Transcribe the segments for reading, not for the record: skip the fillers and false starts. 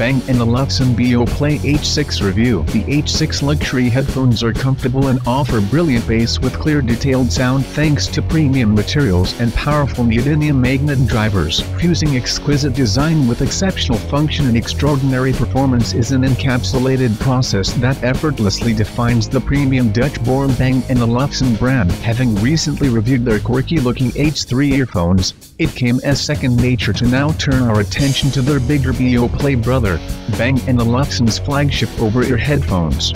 Bang and Olufsen BeoPlay H6 review. The H6 luxury headphones are comfortable and offer brilliant bass with clear detailed sound thanks to premium materials and powerful neodynium magnet drivers. Fusing exquisite design with exceptional function and extraordinary performance is an encapsulated process that effortlessly defines the premium Dutch-born Bang & Olufsen brand. Having recently reviewed their quirky-looking H3 earphones, it came as second nature to now turn our attention to their bigger BeoPlay brother, Bang & Olufsen's flagship over-ear headphones.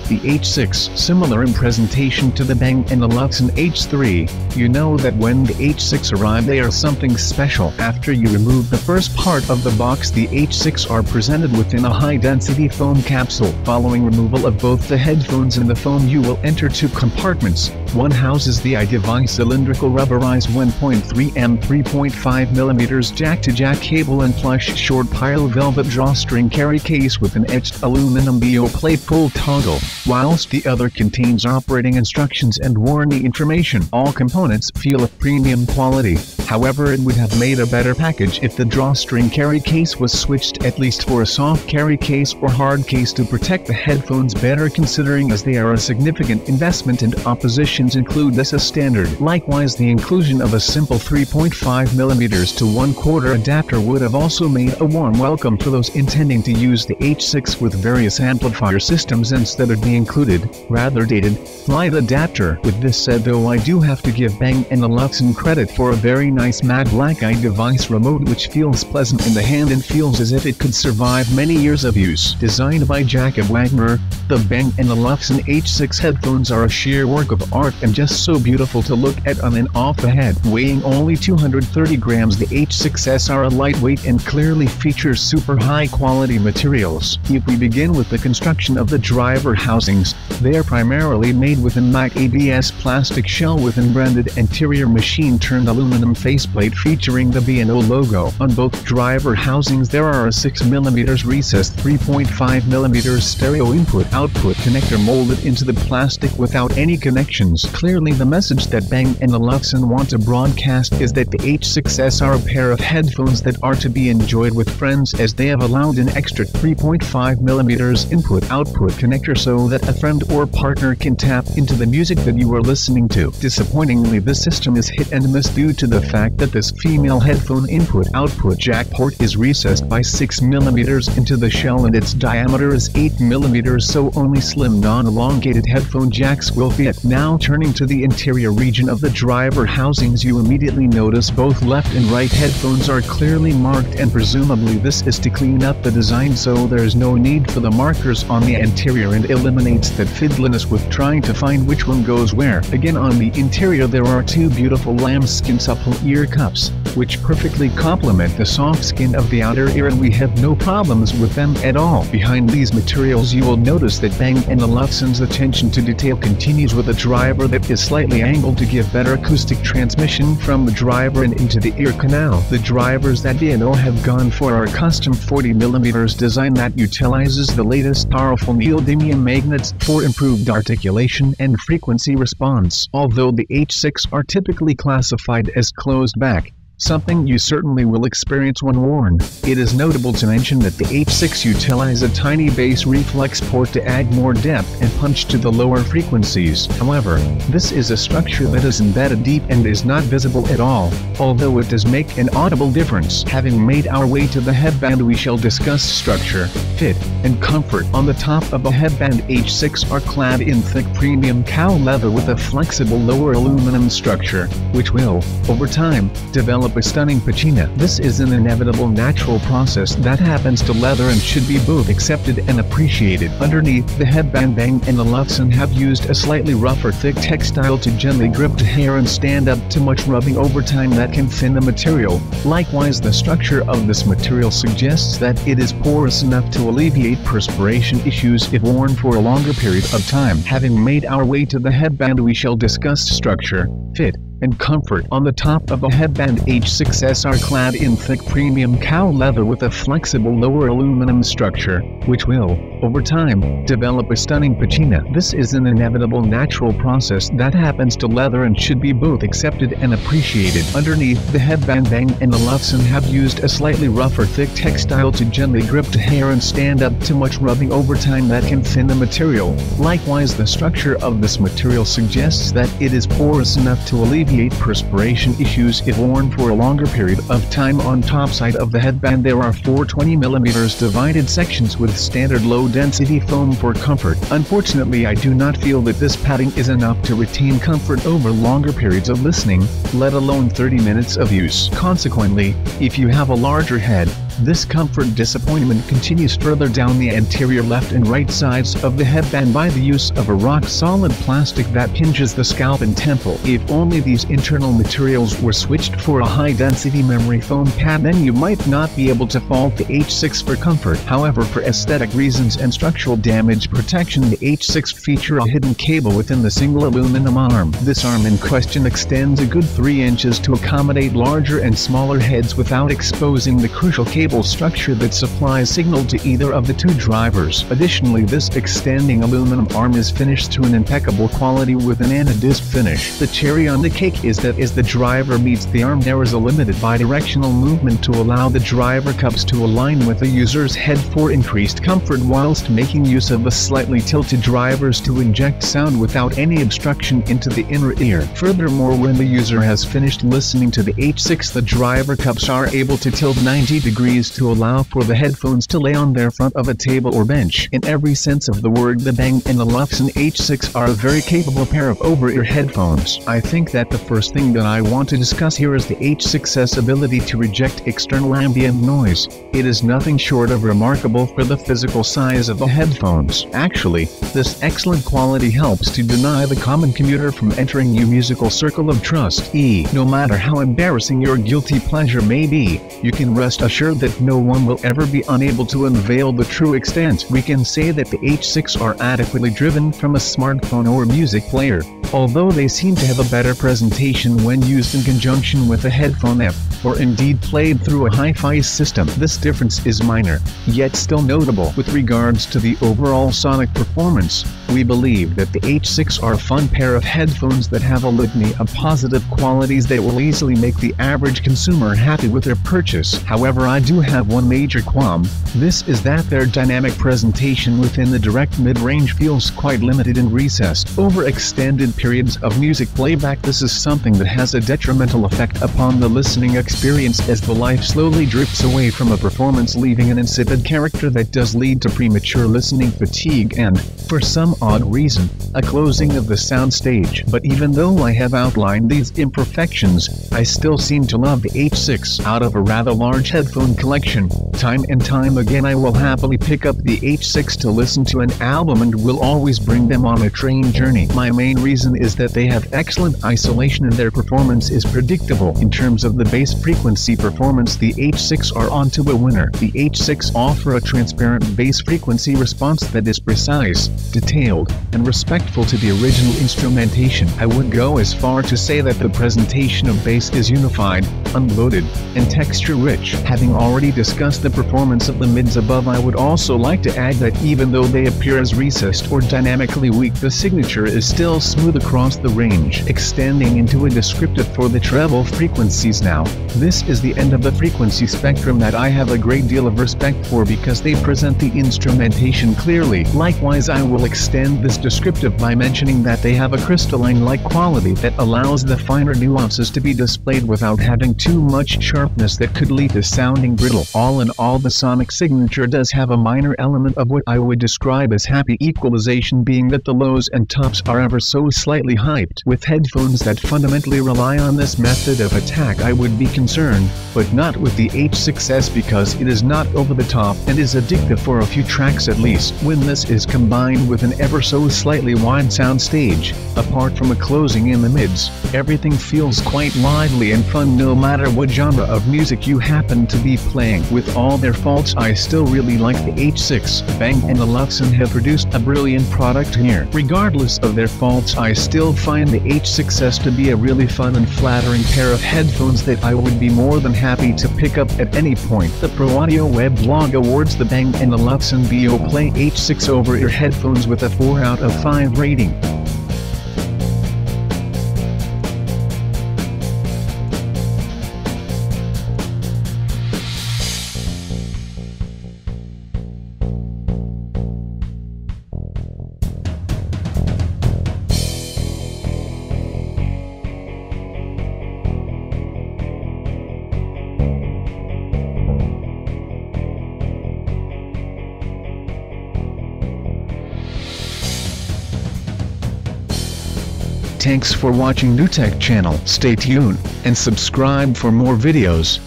The H6, similar in presentation to the Bang & Olufsen H3, you know that when the H6 arrive they are something special. After you remove the first part of the box, the H6 are presented within a high-density foam capsule. Following removal of both the headphones and the foam, you will enter two compartments. One houses the iDevice cylindrical rubberized 1.3mm 3.5mm jack-to-jack cable and plush short pile velvet drawstring carry case with an etched aluminum BeoPlay pull toggle, whilst the other contains operating instructions and warranty information. All components feel of premium quality. However, it would have made a better package if the drawstring carry case was switched at least for a soft carry case or hard case to protect the headphones better, considering as they are a significant investment and oppositions include this as standard. Likewise, the inclusion of a simple 3.5mm to 1/4 adapter would have also made a warm welcome for those intending to use the H6 with various amplifier systems instead of the included, rather dated, light adapter. With this said though, I do have to give Bang & Olufsen credit for a very nice matte black iDevice remote which feels pleasant in the hand and feels as if it could survive many years of use. Designed by Jacob Wagner, the Bang & Olufsen H6 headphones are a sheer work of art and just so beautiful to look at on and off the head. Weighing only 230 grams, the H6s are a lightweight and clearly features super high quality materials. If we begin with the construction of the driver housings, they are primarily made with a matte ABS plastic shell with branded interior machine-turned aluminum faceplate featuring the B&O logo. On both driver housings there are a 6mm recessed 3.5mm stereo input-output connector molded into the plastic without any connections. Clearly the message that Bang & Olufsen want to broadcast is that the H6s are a pair of headphones that are to be enjoyed with friends, as they have allowed an extra 3.5mm input-output connector so that a friend or partner can tap into the music that you are listening to. Disappointingly, this system is hit and miss due to the fact that this female headphone input-output jack port is recessed by 6mm into the shell and its diameter is 8mm, so only slim non-elongated headphone jacks will fit. Now turning to the interior region of the driver housings, you immediately notice both left and right headphones are clearly marked, and presumably this is to clean up the design so there is no need for the markers on the interior and eliminates that fiddliness with trying to find which one goes where. Again, on the interior there are two beautiful lambskin supple ear cups, which perfectly complement the soft skin of the outer ear, and we have no problems with them at all. Behind these materials you will notice that Bang & Olufsen's attention to detail continues with a driver that is slightly angled to give better acoustic transmission from the driver and into the ear canal. The drivers that B&O have gone for are a custom 40mm design that utilizes the latest powerful neodynium magnets for improved articulation and frequency response. Although the H6 are typically classified as closed back, something you certainly will experience when worn, it is notable to mention that the H6 utilize a tiny bass reflex port to add more depth and punch to the lower frequencies. However, this is a structure that is embedded deep and is not visible at all, although it does make an audible difference. Having made our way to the headband, we shall discuss structure, fit, and comfort. On the top of the headband, H6 are clad in thick premium cow leather with a flexible lower aluminum structure, which will, over time, develop a stunning patina. This is an inevitable natural process that happens to leather and should be both accepted and appreciated. Underneath the headband, Bang & Olufsen have used a slightly rougher thick textile to gently grip the hair and stand up to much rubbing over time that can thin the material. Likewise, the structure of this material suggests that it is porous enough to alleviate perspiration issues if worn for a longer period of time. Having made our way to the headband, we shall discuss structure, fit, and comfort. On the top of the headband, H6s are clad in thick premium cow leather with a flexible lower aluminum structure, which will, over time, develop a stunning patina. This is an inevitable natural process that happens to leather and should be both accepted and appreciated. Underneath the headband, Bang and Olufsen have used a slightly rougher thick textile to gently grip the hair and stand up to much rubbing over time that can thin the material. Likewise, the structure of this material suggests that it is porous enough to alleviate perspiration issues if worn for a longer period of time. On top side of the headband there are 4 20mm divided sections with standard low-density foam for comfort. Unfortunately, I do not feel that this padding is enough to retain comfort over longer periods of listening, let alone 30 minutes of use. Consequently, if you have a larger head, this comfort disappointment continues further down the anterior left and right sides of the headband by the use of a rock-solid plastic that hinges the scalp and temple. If only these internal materials were switched for a high-density memory foam pad, then you might not be able to fault the H6 for comfort. However, for aesthetic reasons and structural damage protection, the H6 feature a hidden cable within the single aluminum arm. This arm in question extends a good 3 inches to accommodate larger and smaller heads without exposing the crucial cable structure that supplies signal to either of the 2 drivers. Additionally, this extending aluminum arm is finished to an impeccable quality with an anodisc finish. The cherry on the cake is that as the driver meets the arm, there is a limited bidirectional movement to allow the driver cups to align with the user's head for increased comfort whilst making use of the slightly tilted drivers to inject sound without any obstruction into the inner ear. Furthermore, when the user has finished listening to the H6, the driver cups are able to tilt 90 degrees to allow for the headphones to lay on their front of a table or bench. In every sense of the word, the Bang & Olufsen H6 are a very capable pair of over-ear headphones. I think that the first thing that I want to discuss here is the H6's ability to reject external ambient noise. It is nothing short of remarkable for the physical size of the headphones. Actually, this excellent quality helps to deny the common commuter from entering your musical circle of trust. No matter how embarrassing your guilty pleasure may be, you can rest assured that no one will ever be unable to unveil the true extent. We can say that the H6 are adequately driven from a smartphone or music player, although they seem to have a better presentation when used in conjunction with a headphone app, or indeed played through a hi-fi system. This difference is minor, yet still notable. With regards to the overall sonic performance, we believe that the H6 are a fun pair of headphones that have a litany of positive qualities that will easily make the average consumer happy with their purchase. However, I do have one major qualm. This is that their dynamic presentation within the direct mid-range feels quite limited and recessed. Over extended periods of music playback, this is something that has a detrimental effect upon the listening experience as the life slowly drifts away from a performance, leaving an insipid character that does lead to premature listening fatigue and, for some odd reason, a closing of the soundstage. But even though I have outlined these imperfections, I still seem to love the H6. Out of a rather large headphone collection, time and time again I will happily pick up the H6 to listen to an album and will always bring them on a train journey. My main reason is that they have excellent isolation and their performance is predictable. In terms of the bass frequency performance, the H6 are onto a winner. The H6 offer a transparent bass frequency response that is precise, detailed, and respectful to the original instrumentation. I would go as far to say that the presentation of bass is unified, unbloated, and texture-rich. Having already discussed the performance of the mids above, I would also like to add that even though they appear as recessed or dynamically weak, the signature is still smooth across the range, extending into a descriptive for the treble frequencies. Now, this is the end of the frequency spectrum that I have a great deal of respect for because they present the instrumentation clearly. Likewise, I will extend this descriptive by mentioning that they have a crystalline-like quality that allows the finer nuances to be displayed without having too much sharpness that could lead to sounding brittle. All in all, the sonic signature does have a minor element of what I would describe as happy equalization, being that the lows and tops are ever so slightly hyped. With headphones that fundamentally rely on this method of attack, I would be concerned, but not with the H6s because it is not over the top and is addictive for a few tracks at least. When this is combined with an ever so slightly wide soundstage. Apart from a closing in the mids, everything feels quite lively and fun no matter what genre of music you happen to be playing. With all their faults, I still really like the H6. Bang and Olufsen have produced a brilliant product here. Regardless of their faults, I still find the H6s to be a really fun and flattering pair of headphones that I would be more than happy to pick up at any point. The Pro Audio Web blog awards the Bang and Olufsen BeoPlay H6 over-ear headphones with a 4 out of 5 rating. Thanks for watching New Tech channel. Stay tuned and subscribe for more videos.